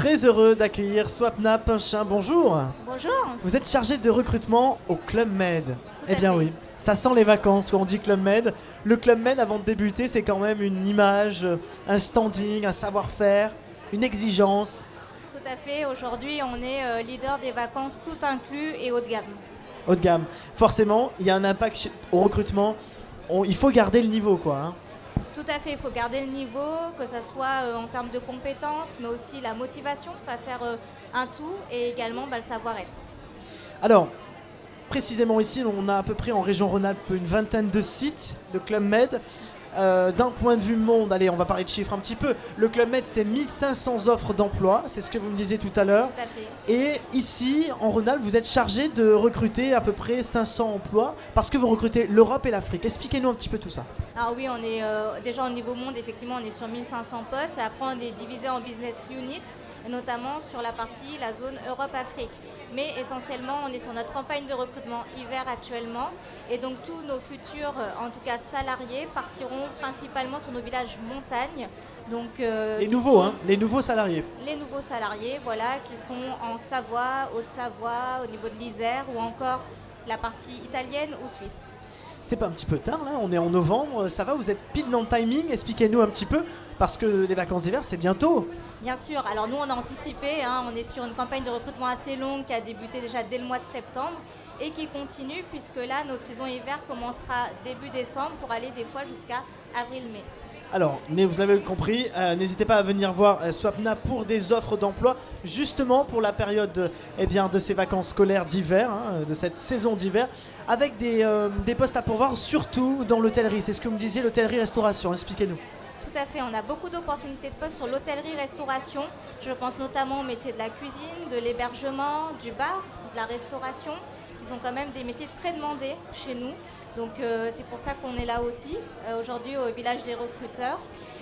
très heureux d'accueillir Swapna Pinchin. Bonjour. Bonjour. Vous êtes chargée de recrutement au Club Med. Eh bien fait. oui, ça sent les vacances quand on dit Club Med. Le Club Med, avant de débuter, c'est quand même une image, un standing, un savoir-faire, une exigence. Tout à fait. Aujourd'hui, on est leader des vacances tout inclus et haut de gamme. Haut de gamme. Forcément, il y a un impact au recrutement. Il faut garder le niveau, quoi. Hein. Tout à fait. Il faut garder le niveau, que ce soit en termes de compétences, mais aussi la motivation, pas faire un tout, et également le savoir-être. Alors, précisément ici, on a à peu près en région Rhône-Alpes une vingtaine de sites de Club Med. D'un point de vue monde, allez, on va parler de chiffres un petit peu. Le Club Med, c'est 1500 offres d'emploi, c'est ce que vous me disiez tout à l'heure. Tout à fait. Et ici, en Rhône-Alpes, vous êtes chargé de recruter à peu près 500 emplois parce que vous recrutez l'Europe et l'Afrique. Expliquez-nous un petit peu tout ça. Alors oui, on est déjà au niveau monde, effectivement, on est sur 1500 postes. Et après, on est divisé en business units, et notamment sur la partie, la zone Europe-Afrique. Mais essentiellement, on est sur notre campagne de recrutement hiver actuellement. Et donc, tous nos futurs, en tout cas salariés, partiront principalement sur nos villages montagnes. Donc, Les nouveaux, hein, les nouveaux salariés. Les nouveaux salariés, voilà, qui sont en Savoie, Haute-Savoie, au niveau de l'Isère ou encore la partie italienne ou suisse. C'est pas un petit peu tard là, on est en novembre, ça va, vous êtes pile dans le timing, expliquez-nous un petit peu, parce que les vacances d'hiver c'est bientôt. Bien sûr, alors nous on a anticipé, on est sur une campagne de recrutement assez longue qui a débuté déjà dès le mois de septembre et qui continue puisque là notre saison hiver commencera début décembre pour aller des fois jusqu'à avril-mai. Alors, mais vous l'avez compris, n'hésitez pas à venir voir Swapna pour des offres d'emploi, justement pour la période de ces vacances scolaires d'hiver, de cette saison d'hiver, avec des postes à pourvoir, surtout dans l'hôtellerie. C'est ce que vous me disiez, l'hôtellerie-restauration. Expliquez-nous. Tout à fait, on a beaucoup d'opportunités de postes sur l'hôtellerie-restauration. Je pense notamment au métier de la cuisine, de l'hébergement, du bar, de la restauration. Ils ont quand même des métiers très demandés chez nous. Donc c'est pour ça qu'on est là aussi, aujourd'hui au village des recruteurs.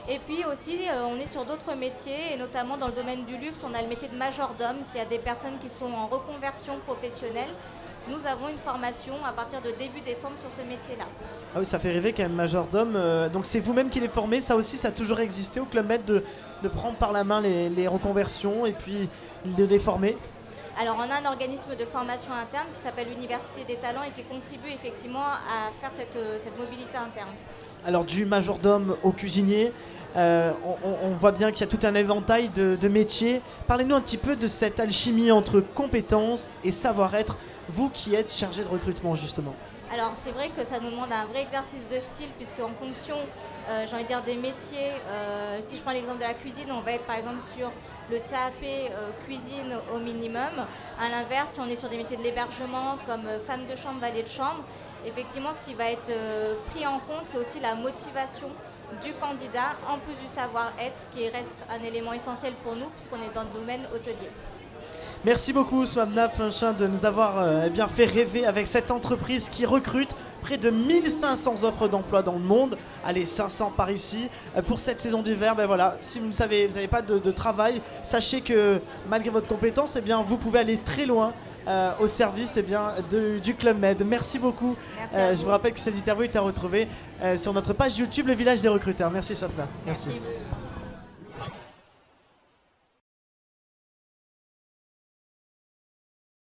Et puis aussi, on est sur d'autres métiers, et notamment dans le domaine du luxe, on a le métier de majordome. S'il y a des personnes qui sont en reconversion professionnelle, nous avons une formation à partir de début décembre sur ce métier-là. Ah oui, ça fait rêver quand même, majordome. Donc c'est vous-même qui les formez, ça aussi, ça a toujours existé au Club Med de prendre par la main les reconversions et puis de les former. Alors on a un organisme de formation interne qui s'appelle l'Université des Talents et qui contribue effectivement à faire cette mobilité interne. Alors du majordome au cuisinier, on voit bien qu'il y a tout un éventail de métiers. Parlez-nous un petit peu de cette alchimie entre compétences et savoir-être, vous qui êtes chargé de recrutement justement. Alors c'est vrai que ça nous demande un vrai exercice de style puisque en fonction, j'ai envie de dire, des métiers, si je prends l'exemple de la cuisine, on va être par exemple sur le CAP cuisine au minimum. À l'inverse, si on est sur des métiers de l'hébergement comme femme de chambre, valet de chambre, effectivement ce qui va être pris en compte, c'est aussi la motivation du candidat, en plus du savoir-être qui reste un élément essentiel pour nous puisqu'on est dans le domaine hôtelier. Merci beaucoup Swapna Pinchin de nous avoir fait rêver avec cette entreprise qui recrute près de 1500 offres d'emploi dans le monde. Allez, 500 par ici. Pour cette saison d'hiver, voilà, si vous n'avez pas de travail, sachez que malgré votre compétence, vous pouvez aller très loin au service du Club Med. Merci beaucoup. Merci je vous rappelle que cette interview est à retrouver sur notre page YouTube, le village des recruteurs. Merci Swapna. Merci.